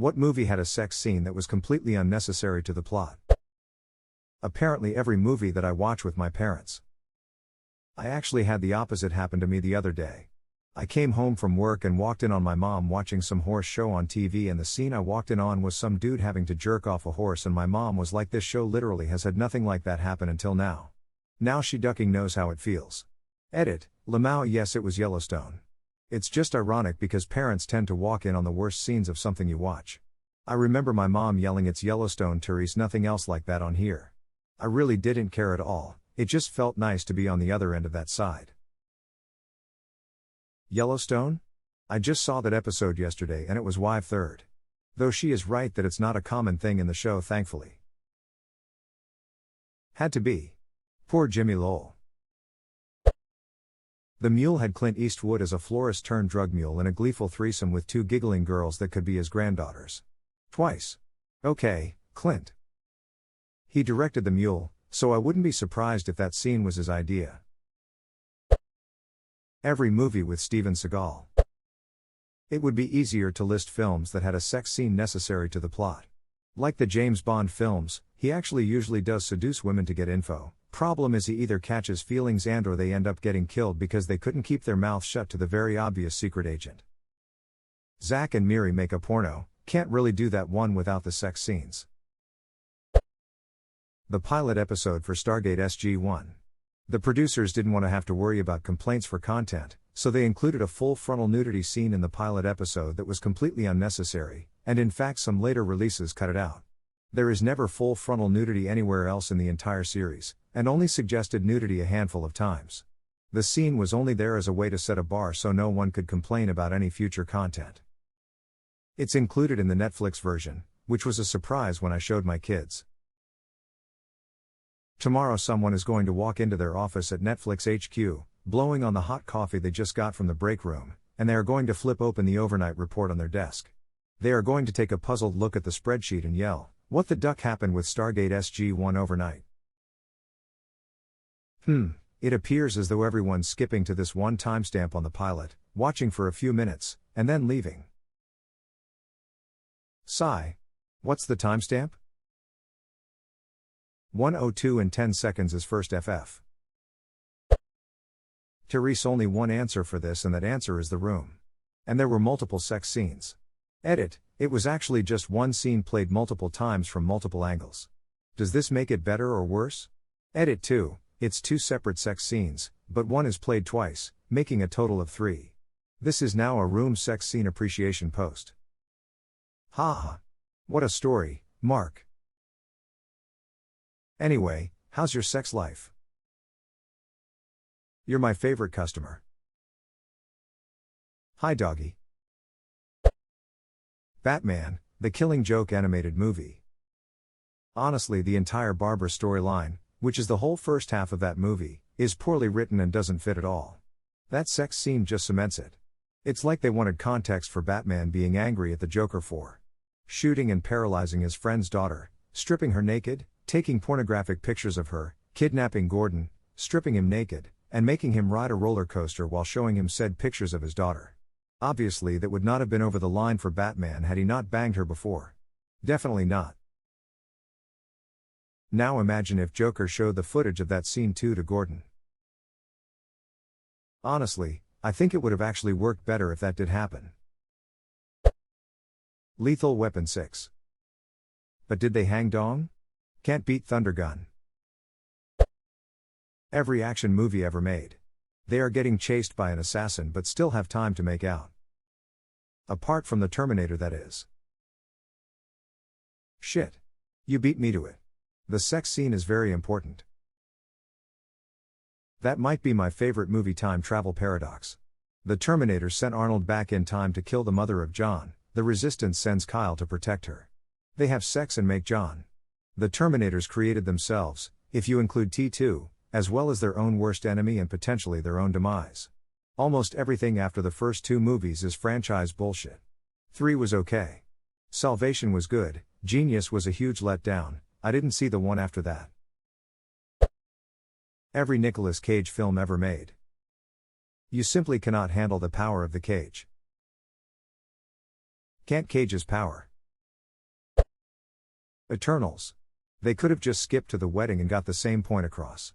What movie had a sex scene that was completely unnecessary to the plot? Apparently every movie that I watch with my parents. I actually had the opposite happen to me the other day. I came home from work and walked in on my mom watching some horse show on TV, and the scene I walked in on was some dude having to jerk off a horse, and my mom was like, "This show literally has had nothing like that happen until now." Now she ducking knows how it feels. Edit, Lamau. Yes, it was Yellowstone. It's just ironic because parents tend to walk in on the worst scenes of something you watch. I remember my mom yelling, "It's Yellowstone, Therese, nothing else like that on here." I really didn't care at all, it just felt nice to be on the other end of that side. Yellowstone? I just saw that episode yesterday and it was wife third. Though she is right that it's not a common thing in the show, thankfully. Had to be. Poor Jimmy Lowell. The Mule had Clint Eastwood as a florist turned drug mule in a gleeful threesome with two giggling girls that could be his granddaughters. Twice. Okay, Clint. He directed The Mule, so I wouldn't be surprised if that scene was his idea. Every movie with Steven Seagal. It would be easier to list films that had a sex scene necessary to the plot. Like the James Bond films, he actually usually does seduce women to get info. Problem is he either catches feelings and or they end up getting killed because they couldn't keep their mouth shut to the very obvious secret agent. Zack and Miri make a porno, can't really do that one without the sex scenes. The pilot episode for Stargate SG-1. The producers didn't want to have to worry about complaints for content, so they included a full frontal nudity scene in the pilot episode that was completely unnecessary, and in fact some later releases cut it out. There is never full frontal nudity anywhere else in the entire series, and only suggested nudity a handful of times. The scene was only there as a way to set a bar so no one could complain about any future content. It's included in the Netflix version, which was a surprise when I showed my kids. Tomorrow someone is going to walk into their office at Netflix HQ, blowing on the hot coffee they just got from the break room, and they are going to flip open the overnight report on their desk. They are going to take a puzzled look at the spreadsheet and yell, "What the duck happened with Stargate SG-1 overnight?" It appears as though everyone's skipping to this one timestamp on the pilot, watching for a few minutes, and then leaving. Sigh. What's the timestamp? 1:02 and 10 seconds is first FF. Therese, only one answer for this, and that answer is The Room. And there were multiple sex scenes. Edit, it was actually just one scene played multiple times from multiple angles. Does this make it better or worse? Edit 2, it's two separate sex scenes, but one is played twice, making a total of 3. This is now a Room sex scene appreciation post. Haha. What a story, Mark. Anyway, how's your sex life? You're my favorite customer. Hi doggy. Batman, the Killing Joke animated movie. Honestly, the entire Barbara storyline, which is the whole first half of that movie, is poorly written and doesn't fit at all. That sex scene just cements it. It's like they wanted context for Batman being angry at the Joker for shooting and paralyzing his friend's daughter, stripping her naked, taking pornographic pictures of her, kidnapping Gordon, stripping him naked, and making him ride a roller coaster while showing him said pictures of his daughter. Obviously that would not have been over the line for Batman had he not banged her before. Definitely not. Now imagine if Joker showed the footage of that scene too to Gordon. Honestly, I think it would have actually worked better if that did happen. Lethal Weapon 6. But did they hang Dong? Can't beat Thunder Gun. Every action movie ever made. They are getting chased by an assassin but still have time to make out. Apart from the Terminator, that is. Shit. You beat me to it. The sex scene is very important. That might be my favorite movie time travel paradox. The Terminator sent Arnold back in time to kill the mother of John, the Resistance sends Kyle to protect her. They have sex and make John. The Terminators created themselves, if you include T2, as well as their own worst enemy and potentially their own demise. Almost everything after the first 2 movies is franchise bullshit. 3 was okay. Salvation was good, Genius was a huge letdown, I didn't see the one after that. Every Nicolas Cage film ever made. You simply cannot handle the power of the cage. Can't Cage's power. Eternals. They could have just skipped to the wedding and got the same point across.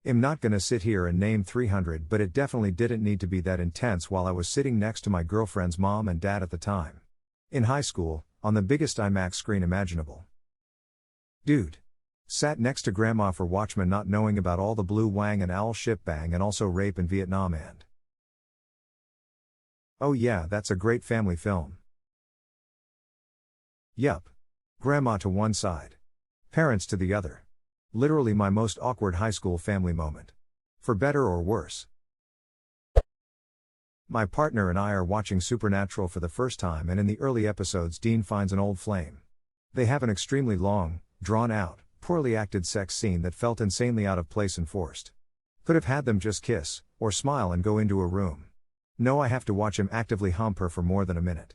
I'm not gonna sit here and name 300, but it definitely didn't need to be that intense while I was sitting next to my girlfriend's mom and dad at the time. In high school, on the biggest IMAX screen imaginable. Dude. Sat next to grandma for Watchmen, not knowing about all the Blue Wang and Owl ship bang and also rape in Vietnam and. Oh yeah, that's a great family film. Yup. Grandma to one side. Parents to the other. Literally my most awkward high school family moment. For better or worse. My partner and I are watching Supernatural for the first time, and in the early episodes Dean finds an old flame. They have an extremely long, drawn-out, poorly acted sex scene that felt insanely out of place and forced. Could have had them just kiss, or smile and go into a room. No, I have to watch him actively hump her for more than a minute.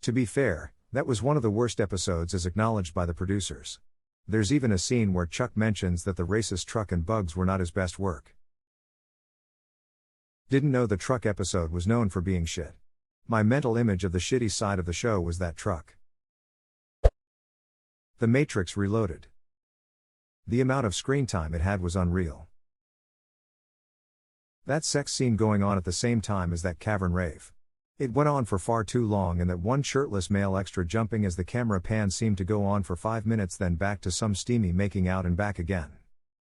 To be fair, that was one of the worst episodes as acknowledged by the producers. There's even a scene where Chuck mentions that the racist truck and bugs were not his best work. Didn't know the truck episode was known for being shit. My mental image of the shitty side of the show was that truck. The Matrix Reloaded. The amount of screen time it had was unreal. That sex scene going on at the same time as that cavern rave. It went on for far too long, and that one shirtless male extra jumping as the camera pans seemed to go on for 5 minutes, then back to some steamy making out and back again.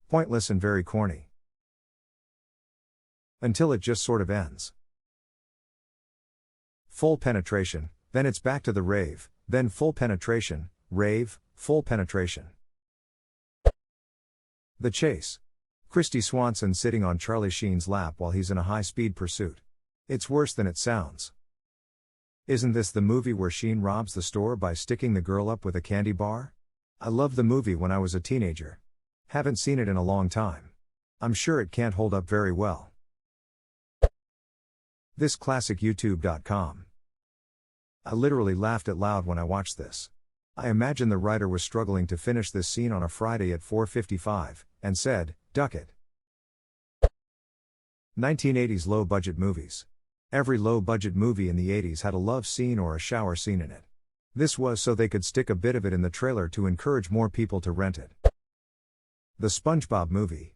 Pointless and very corny. Until it just sort of ends. Full penetration, then it's back to the rave, then full penetration, rave, full penetration. The Chase. Christy Swanson sitting on Charlie Sheen's lap while he's in a high-speed pursuit. It's worse than it sounds. Isn't this the movie where Sheen robs the store by sticking the girl up with a candy bar? I loved the movie when I was a teenager. Haven't seen it in a long time. I'm sure it can't hold up very well. This classic YouTube.com. I literally laughed out loud when I watched this. I imagine the writer was struggling to finish this scene on a Friday at 4:55, and said, "Duck it." 1980s low-budget movies. Every low-budget movie in the 80s had a love scene or a shower scene in it. This was so they could stick a bit of it in the trailer to encourage more people to rent it. The SpongeBob movie.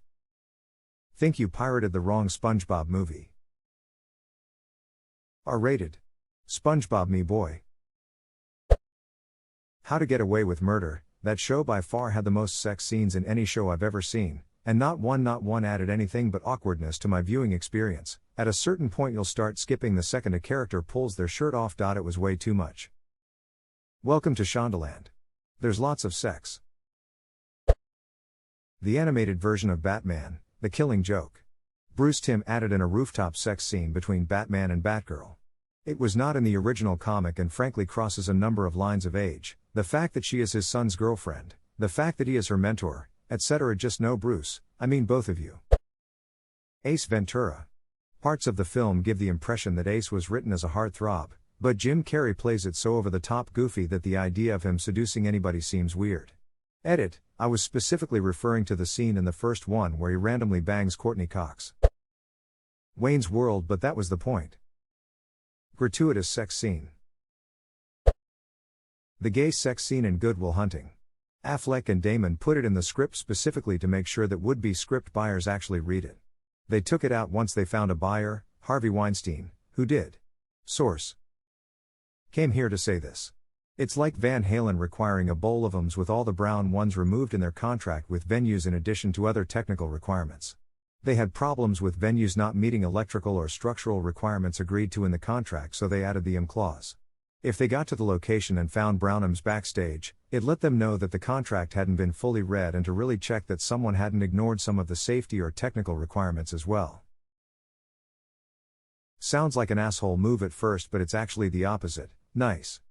Think you pirated the wrong SpongeBob movie. R-rated. SpongeBob me boy. How to Get Away with Murder. That show by far had the most sex scenes in any show I've ever seen, and not one added anything but awkwardness to my viewing experience. At a certain point you'll start skipping the second a character pulls their shirt off. It was way too much. Welcome to Shondaland. There's lots of sex. The animated version of Batman, The Killing Joke. Bruce Timm added in a rooftop sex scene between Batman and Batgirl. It was not in the original comic and frankly crosses a number of lines of age. The fact that she is his son's girlfriend, the fact that he is her mentor, etc. Just no Bruce, I mean both of you. Ace Ventura. Parts of the film give the impression that Ace was written as a heartthrob, but Jim Carrey plays it so over-the-top goofy that the idea of him seducing anybody seems weird. Edit, I was specifically referring to the scene in the first one where he randomly bangs Courtney Cox. Wayne's World, but that was the point. Gratuitous sex scene. The gay sex scene in Good Will Hunting. Affleck and Damon put it in the script specifically to make sure that would-be script buyers actually read it. They took it out once they found a buyer, Harvey Weinstein, who did. Source. Came here to say this. It's like Van Halen requiring a bowl of Ums with all the brown ones removed in their contract with venues in addition to other technical requirements. They had problems with venues not meeting electrical or structural requirements agreed to in the contract, so they added the clause. If they got to the location and found brown Ums backstage, it let them know that the contract hadn't been fully read and to really check that someone hadn't ignored some of the safety or technical requirements as well. Sounds like an asshole move at first, but it's actually the opposite. Nice.